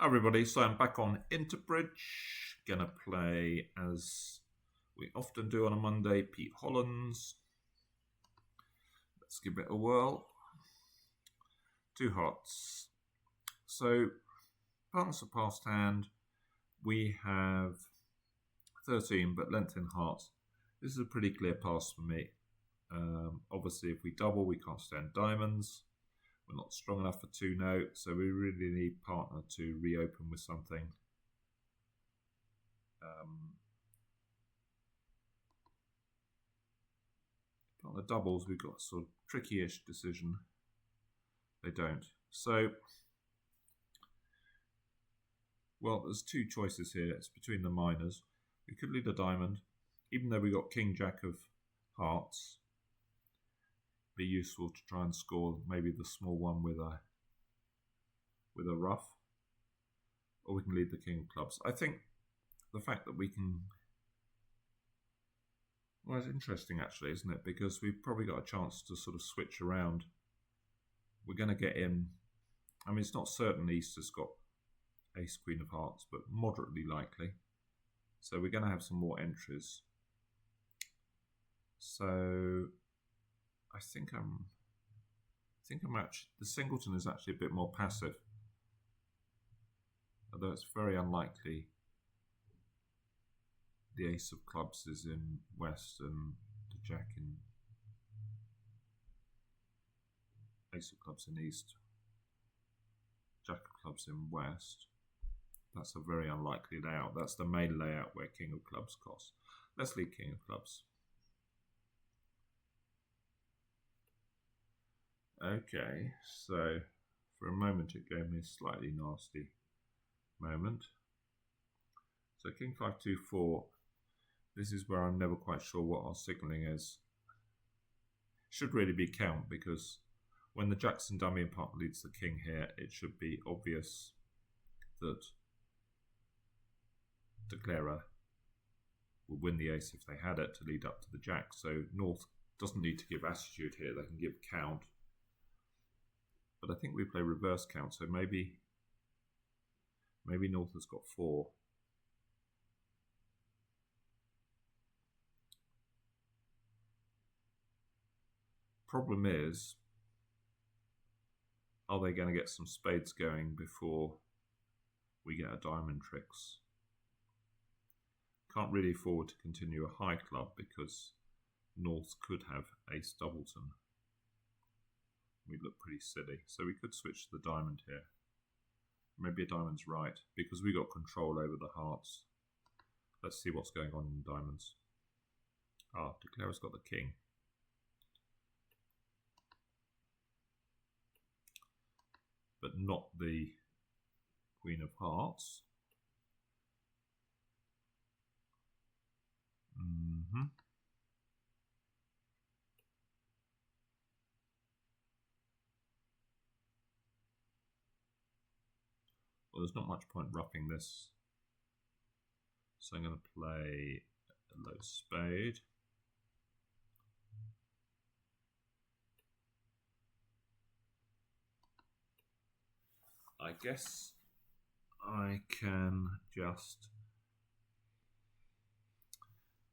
Everybody, so I'm back on Interbridge. Gonna play, as we often do on a Monday, Pete Hollands. Let's give it a whirl. Two hearts. So, partners of past hand, we have 13, but length in hearts. This is a pretty clear pass for me. Obviously, if we double, we can't stand diamonds. We're not strong enough for 2 notes, so we really need partner to reopen with something. Partner doubles, we've got a sort of tricky-ish decision. They don't. So, well, there's 2 choices here. It's between the minors. We could lead a diamond, even though we got King Jack of hearts. Be useful to try and score maybe the small one with a ruff, or we can lead the King of clubs. I think the fact that we can, well, it's interesting actually, isn't it? Because we've probably got a chance to sort of switch around. We're going to get in. I mean, it's not certain Easter's got Ace Queen of Hearts, but moderately likely. So we're going to have some more entries. So I think I'm actually, the singleton is actually a bit more passive, although it's very unlikely the Ace of Clubs is in West and the Jack in Ace of Clubs in East, Jack of Clubs in West. That's a very unlikely layout. That's the main layout where King of Clubs costs. Let's lead King of Clubs. Okay, so for a moment it gave me a slightly nasty moment. So King 5-2-4. This is where I'm never quite sure what our signalling is. Should really be count, because when the Jackson dummy and partner leads the King here, it should be obvious that Declarer would win the Ace if they had it to lead up to the Jack. So North doesn't need to give attitude here, they can give count. But I think we play reverse count, so maybe North has got 4. Problem is, are they going to get some spades going before we get a diamond tricks? Can't really afford to continue a high club because North could have Ace Doubleton. We look pretty silly, so we could switch to the diamond here. Maybe a diamond's right, because we got control over the hearts. Let's see what's going on in diamonds. Declarer's got the King. But not the Queen of Hearts. Well, there's not much point roughing this. So I'm going to play a low spade. I guess I can just,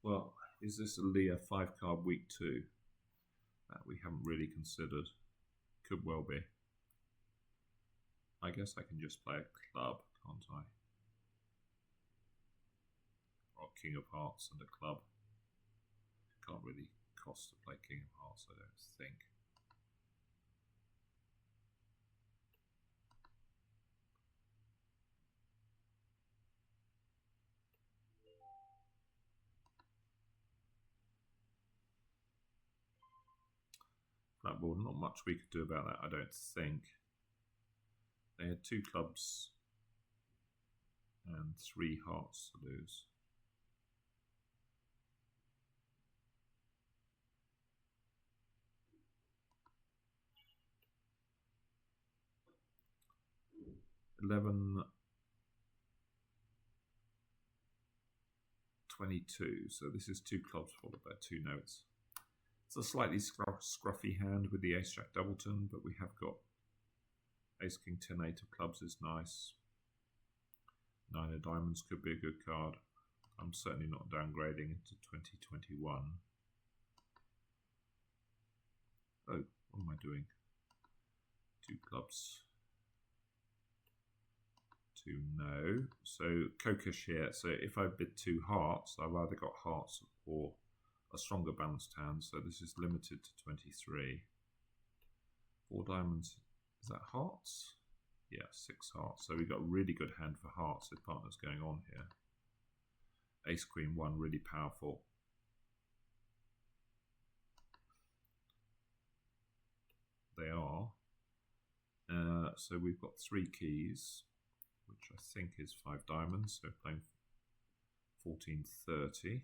well, is this a Leah 5-card week 2? That we haven't really considered. Could well be. I guess I can just play a club, can't I? Or King of Hearts and a club. Can't really cost to play King of Hearts, I don't think. Blackboard, not much we could do about that, I don't think. They had 2 clubs and 3 hearts to lose. $11.22. So this is 2 clubs followed by 2 notes. It's a slightly scruffy hand with the Ace Jack Doubleton, but we have got Ace King 10 8 of clubs is nice. Nine of diamonds could be a good card. I'm certainly not downgrading into 2021. Oh, what am I doing? Two clubs. Two no. So Kokesh here. So if I bid two hearts, I've either got hearts or a stronger balanced hand. So this is limited to 23. Four diamonds. Is that hearts? Yeah, six hearts. So we've got a really good hand for hearts if partner's going on here. Ace, Queen, 1, really powerful. They are. So we've got 3 keys, which I think is 5 diamonds. So playing 1430.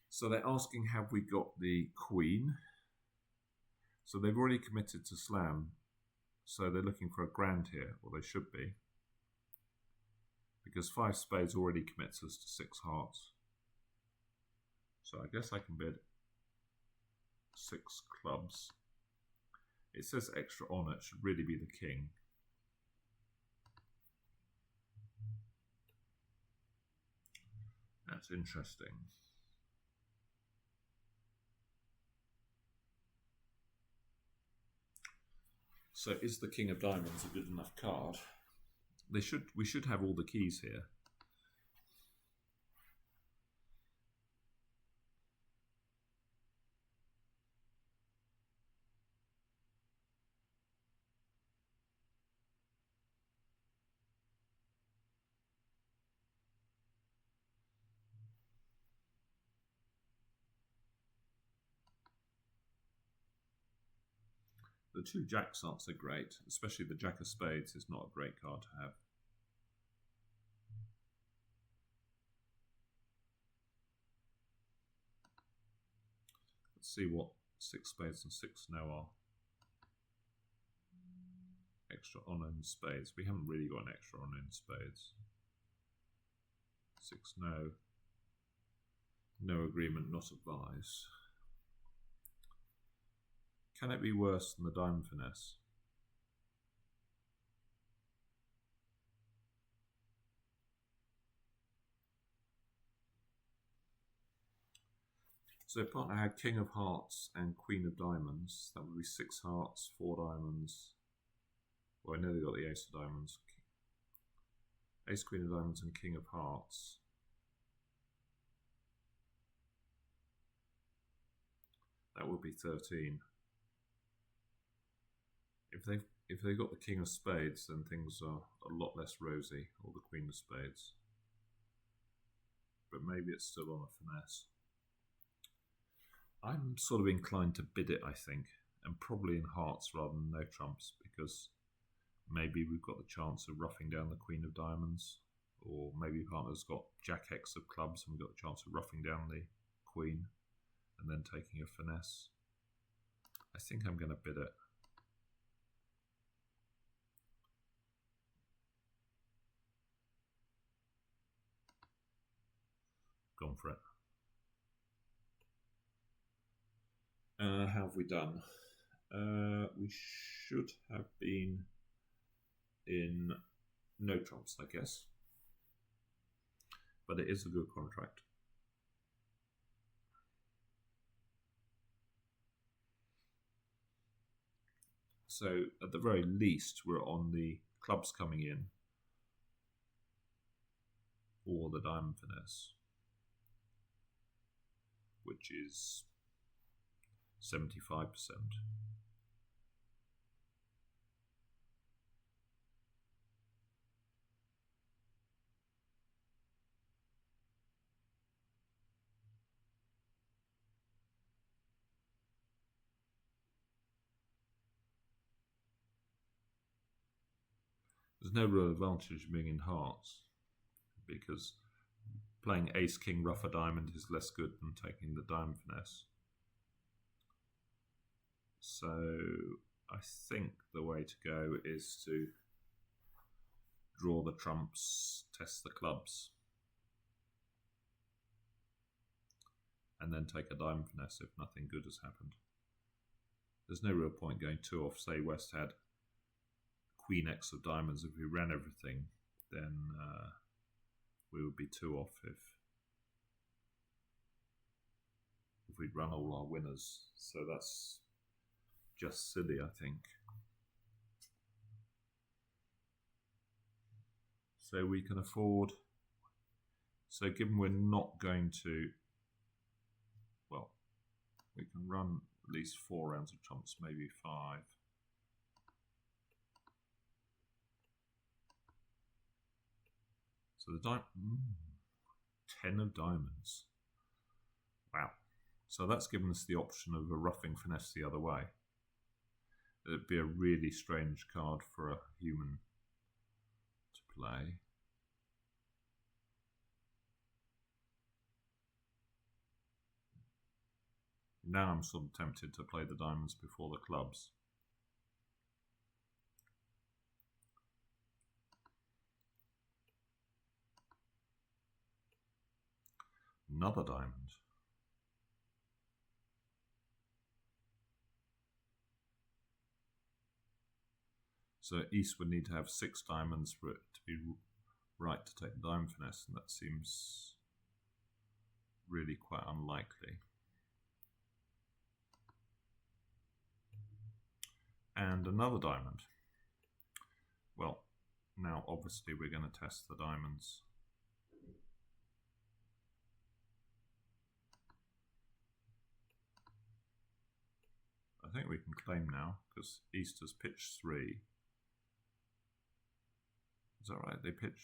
So they're asking, have we got the Queen? So they've already committed to slam. So they're looking for a grand here, or they should be. Because 5 spades already commits us to 6 hearts. So I guess I can bid 6 clubs. It says extra on it, should really be the king. That's interesting. So is the king of diamonds a good enough card? We should have all the keys here. The 2 jacks aren't so great, especially the jack of spades is not a great card to have. Let's see what 6 spades and 6 no are. Extra on in spades. We haven't really got an extra on in spades. 6 no. No agreement, not advised. Can it be worse than the diamond finesse? So if partner had king of hearts and queen of diamonds, that would be 6 hearts, 4 diamonds. Well, I know they got the ace of diamonds. Ace, queen of diamonds and king of hearts. That would be 13. If they've got the king of spades, then things are a lot less rosy, or the queen of spades. But maybe it's still on a finesse. I'm sort of inclined to bid it, I think, and probably in hearts rather than no trumps, because maybe we've got the chance of roughing down the queen of diamonds, or maybe partner's got jack X of clubs and we've got the chance of roughing down the queen and then taking a finesse. I think I'm going to bid it. Gone for it. How have we done? We should have been in no trumps, I guess. But it is a good contract. So at the very least, we're on the clubs coming in or the diamond finesse, which is 75%. There's no real advantage being in hearts because playing ace, king, rough a diamond is less good than taking the diamond finesse. So I think the way to go is to draw the trumps, test the clubs, and then take a diamond finesse if nothing good has happened. There's no real point going 2 off. Say West had Queen X of diamonds. If we ran everything, then we would be 2 off if we'd run all our winners. So that's just silly, I think. So we can afford, so given we're not going to, well, we can run at least 4 rounds of trumps, maybe 5. So the 10 of diamonds. Wow. So that's given us the option of a roughing finesse the other way. It'd be a really strange card for a human to play. Now I'm sort of tempted to play the diamonds before the clubs. Another diamond. So East would need to have 6 diamonds for it to be right to take the diamond finesse, and that seems really quite unlikely. And another diamond. Well, now obviously we're going to test the diamonds. I think we can claim now because East has pitched 3. Is that right? They pitched.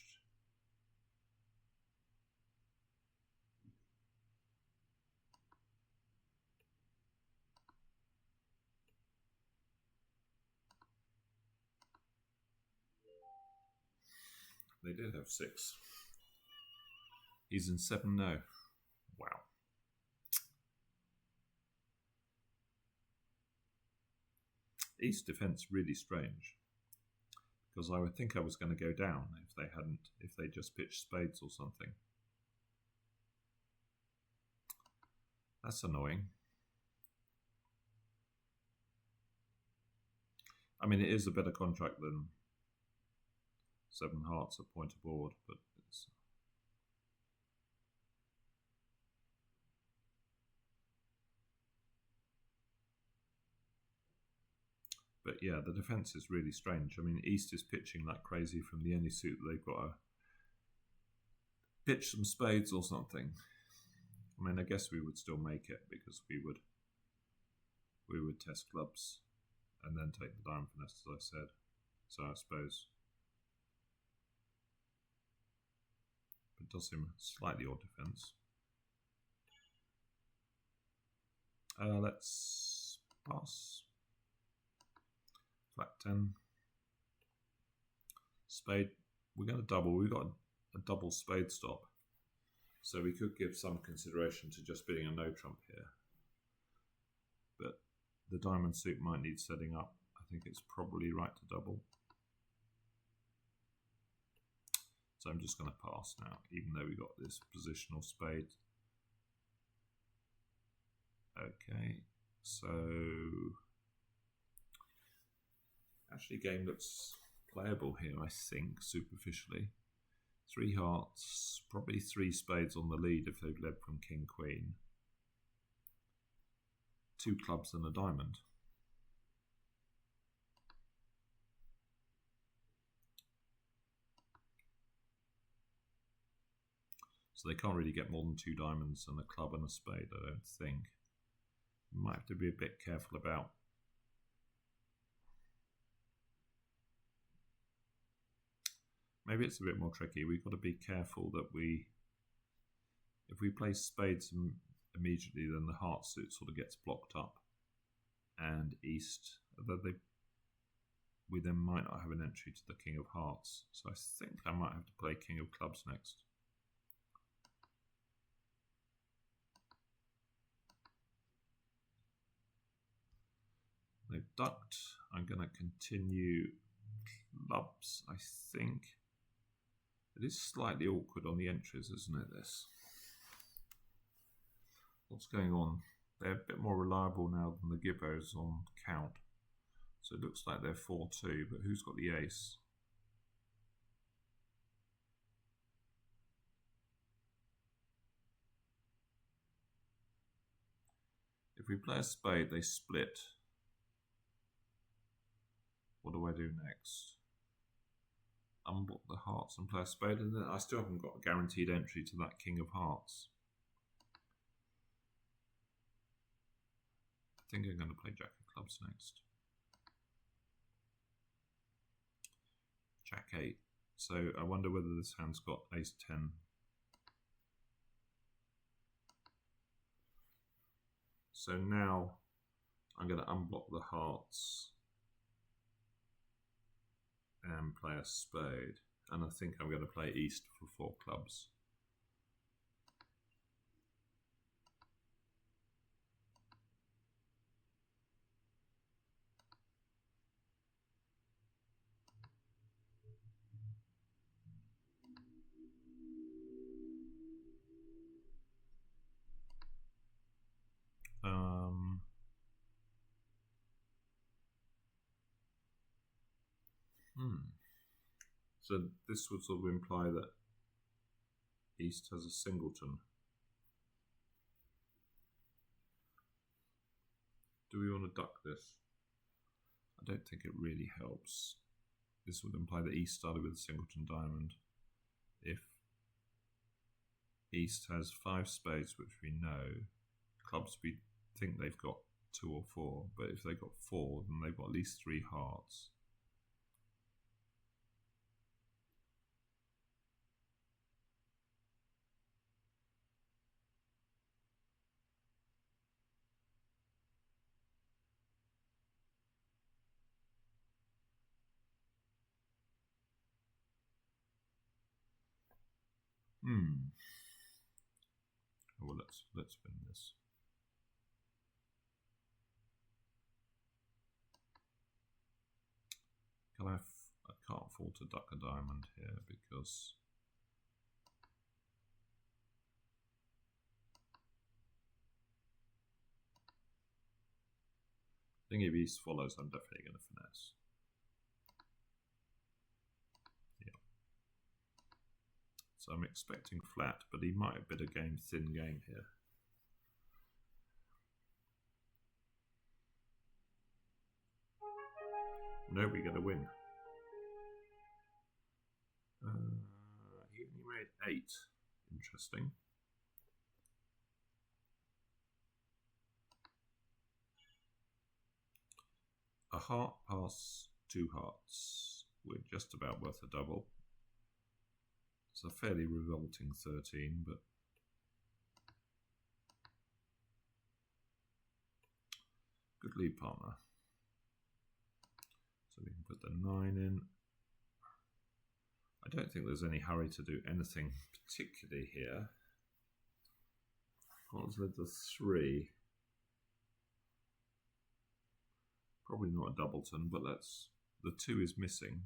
They did have 6. He's in 7 now. Wow. East defense really strange, because I would think I was going to go down if they just pitched spades or something. That's annoying. I mean, it is a better contract than 7 hearts at point of board, but it's... But yeah, the defence is really strange. I mean, East is pitching like crazy from the only suit that they've got to pitch some spades or something. I mean, I guess we would still make it because we would test clubs and then take the diamond finesse, as I said. So I suppose it does seem a slightly odd defence. Let's pass. Flat 10. Spade. We're going to double. We've got a double spade stop. So we could give some consideration to just being a no trump here. But the diamond suit might need setting up. I think it's probably right to double. So I'm just going to pass now, even though we got this positional spade. Okay, so actually game looks playable here, I think, superficially. 3 hearts, probably 3 spades on the lead if they've led from king, queen. 2 clubs and a diamond. So they can't really get more than 2 diamonds and a club and a spade, I don't think. Might have to be a bit careful about. Maybe it's a bit more tricky. We've got to be careful that if we play spades immediately, then the heart suit sort of gets blocked up. And East, we then might not have an entry to the king of hearts. So I think I might have to play king of clubs next. They've ducked. I'm going to continue clubs, I think. It is slightly awkward on the entries, isn't it, this? What's going on? They're a bit more reliable now than the Gibbos on count. So it looks like they're 4-2, but who's got the ace? If we play a spade, they split. What do I do next? Unblock the hearts and play a spade, and then I still haven't got a guaranteed entry to that king of hearts. I think I'm going to play jack of clubs next. Jack 8. So I wonder whether this hand's got ace 10. So now I'm going to unblock the hearts and play a spade. And I think I'm going to play east for 4 clubs. So this would sort of imply that east has a singleton. Do we want to duck this? I don't think it really helps. This would imply that east started with a singleton diamond. If east has 5 spades, which we know, clubs we think they've got 2 or 4, but if they've got 4, then they've got at least 3 hearts. Well, let's win this. I can't afford to duck a diamond here because I think if east follows, I'm definitely going to finesse. Yeah. So I'm expecting flat, but he might have been a thin game here. No, we're going to win. He only made 8. Interesting. A heart pass 2 hearts. We're just about worth a double. It's a fairly revolting 13, but good lead partner. So we can put the 9 in. I don't think there's any hurry to do anything particularly here. Partner's led the 3. Probably not a doubleton, but the 2 is missing.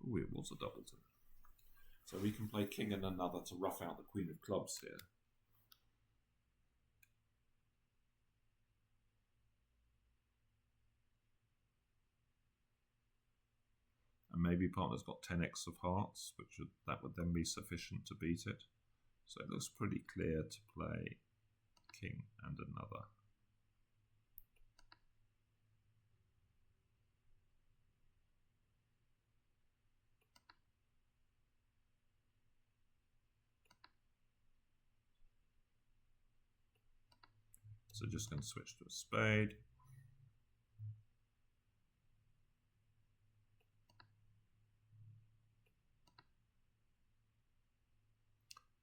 Oh, it was a doubleton. So we can play king and another to rough out the queen of clubs here. And maybe partner's got 10x of hearts, that would then be sufficient to beat it. So it looks pretty clear to play king and another. So just going to switch to a spade.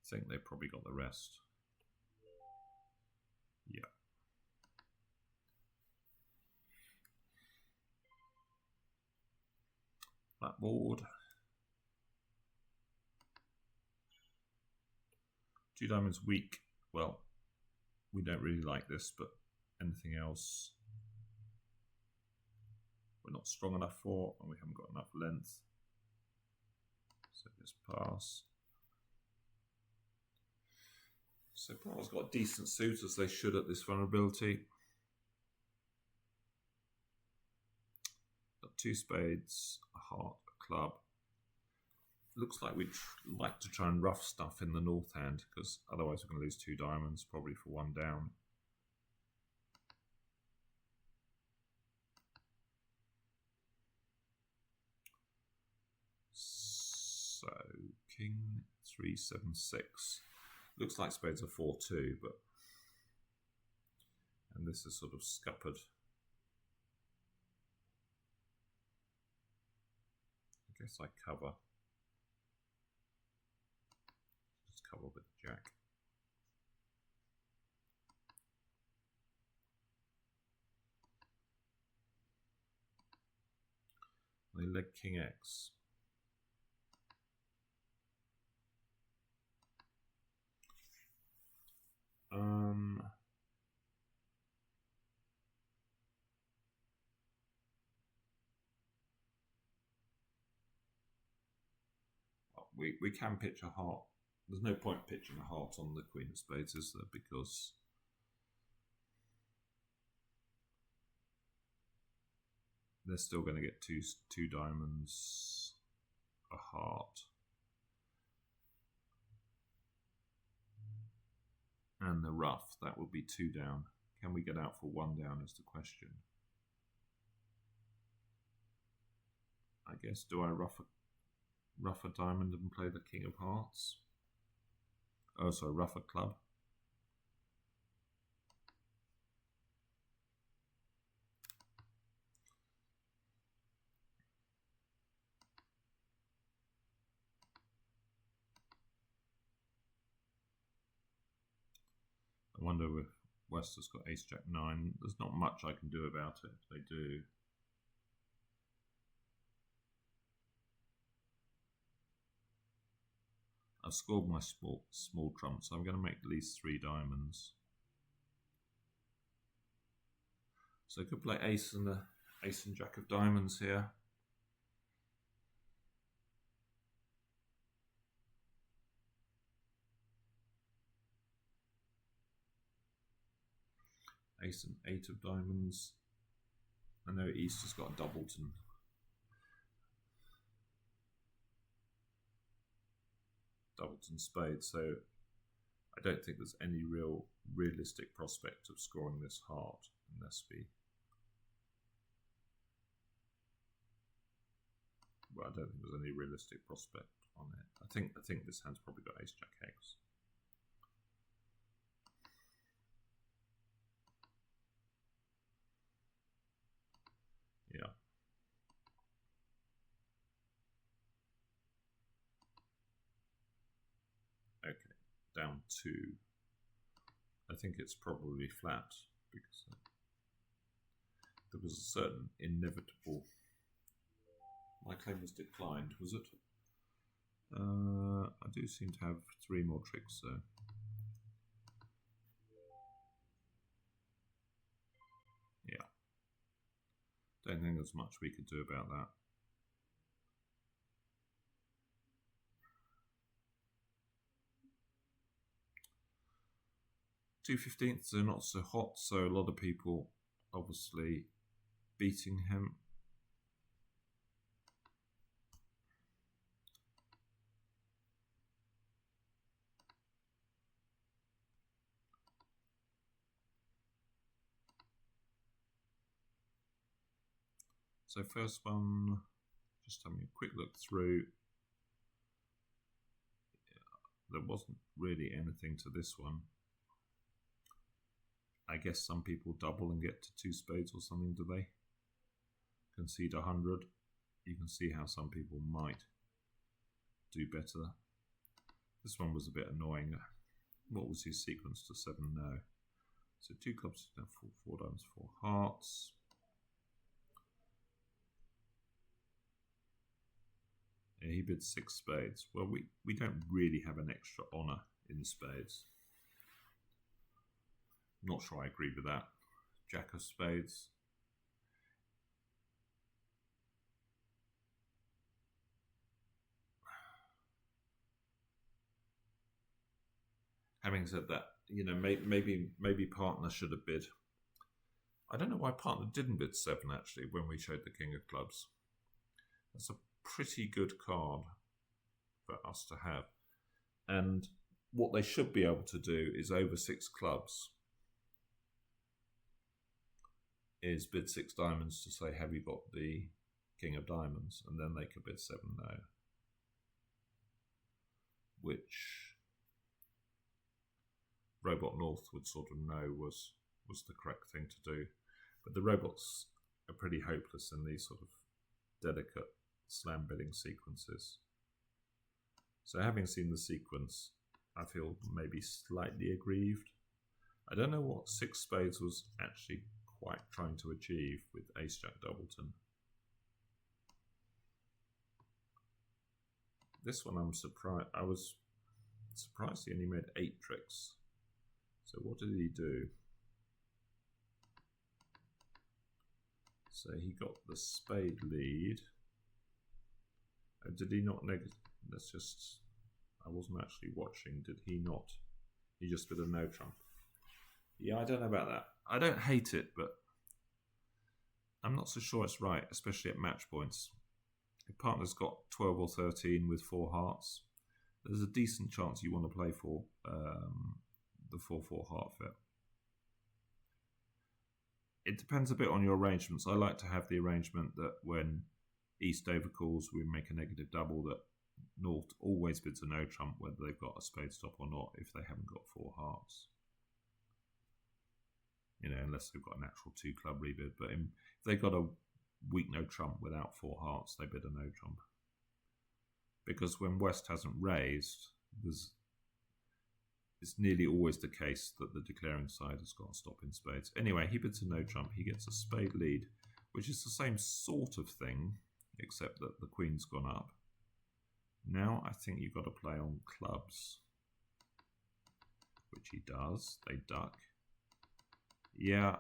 I think they probably got the rest. Yeah. Flat board. 2 diamonds weak. Well, we don't really like this, but anything else we're not strong enough for, and we haven't got enough length. So just pass. So Paul's got decent suit, as they should at this vulnerability. Got 2 spades, a heart, a club. Looks like we'd like to try and rough stuff in the north hand, because otherwise we're going to lose 2 diamonds, probably for 1 down. So king 3 7 6. Looks like spades are 4-2, but and this is sort of scuppered. I guess I cover. Just cover with jack. They leg king X. We can pitch a heart. There's no point pitching a heart on the queen of spades, is there? Because they're still going to get two diamonds, a heart, and the rough. That would be 2 down. Can we get out for 1 down is the question. I guess, do I rough a diamond and play the king of hearts? Oh, sorry, rough a club. I wonder if West has got ace jack 9. There's not much I can do about it. They do. I've scored my small trump, so I'm going to make at least 3 diamonds. So I could play ace and jack of diamonds here. Ace and 8 of diamonds. I know East has got a doubleton. Doubleton spade, so I don't think there's any realistic prospect of scoring this heart unless we. Well, I don't think there's any realistic prospect on it. I think this hand's probably got ace jack X. Yeah. Okay, down 2. I think it's probably flat because there was a certain inevitable. My claim was declined, was it? I do seem to have 3 more tricks, so. Yeah. Don't think there's much we could do about that. $2.15 are not so hot, so a lot of people obviously beating him. So first one, just having a quick look through. There wasn't really anything to this one. I guess some people double and get to 2 spades or something, do they? Concede 100. You can see how some people might do better. This one was a bit annoying. What was his sequence to 7? No. So 2 clubs, 4 diamonds, 4 hearts. Yeah, he bid 6 spades. Well, we don't really have an extra honour in spades. Not sure I agree with that. Jack of spades. having said that, maybe partner should have bid. I don't know why partner didn't bid 7 actually when we showed the king of clubs. That's a pretty good card for us to have. And what they should be able to do is over 6 clubs is bid 6 diamonds to say, have you got the king of diamonds? And then they could bid 7 no. Which Robot North would sort of know was the correct thing to do. But the robots are pretty hopeless in these sort of delicate slam bidding sequences. So having seen the sequence, I feel maybe slightly aggrieved. I don't know what 6 spades was actually quite trying to achieve with Ace Jack Doubleton. This one I'm surprised. I was surprised he only made 8 tricks. So what did he do? So he got the spade lead. Did he not let's just, I wasn't actually watching. Did he not? He just did a no trump. Yeah, I don't know about that. I don't hate it, but I'm not so sure it's right, especially at match points. If partner's got 12 or 13 with 4 hearts, there's a decent chance you want to play for the 4-4 heart fit. It depends a bit on your arrangements. I like to have the arrangement that when East overcalls, we make a negative double, that North always bids a no trump whether they've got a spade stop or not if they haven't got 4 hearts. Unless they've got a natural 2 club rebid. But if they've got a weak no trump without 4 hearts, they bid a no trump. Because when West hasn't raised, it's nearly always the case that the declaring side has got a stop in spades. Anyway, he bids a no trump. He gets a spade lead, which is the same sort of thing, except that the queen's gone up. Now I think you've got to play on clubs, which he does. They duck. Yeah,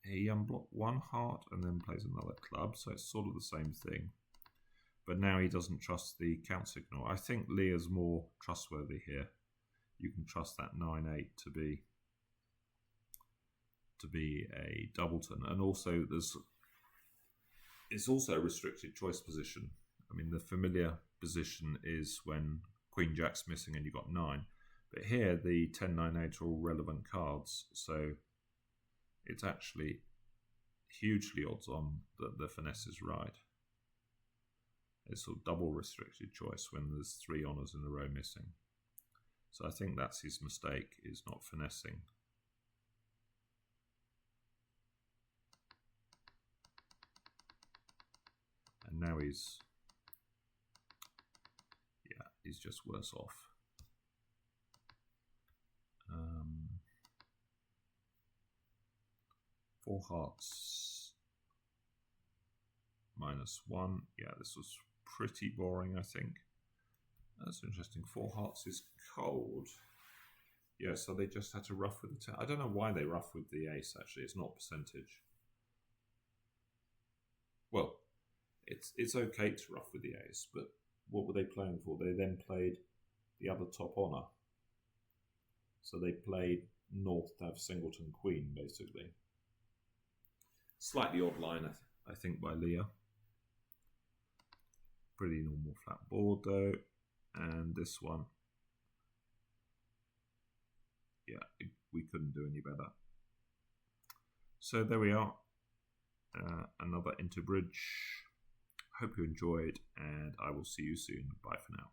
he unblocked 1 heart and then plays another club, so it's sort of the same thing. But now he doesn't trust the count signal. I think Leah's more trustworthy here. You can trust that 9-8 to be a doubleton, and also it's also a restricted choice position. I mean, the familiar position is when Queen Jack's missing and you've got 9, but here the 10-9-8 are all relevant cards, so it's actually hugely odds on that the finesse is right. It's sort of double restricted choice when there's 3 honours in a row missing. So I think that's his mistake, is not finessing. And now he's just worse off. 4 hearts -1. Yeah, this was pretty boring, I think. That's interesting. 4 hearts is cold. Yeah, so they just had to ruff with the 10. I don't know why they ruff with the ace, actually. It's not percentage. Well, it's okay to rough with the ace, but what were they playing for? They then played the other top honour. So they played North to have singleton queen, basically. Slightly odd line, I think, by Leah. Pretty normal flat board, though. And this one, yeah, we couldn't do any better. So there we are. Another Interbridge. Hope you enjoyed, and I will see you soon. Bye for now.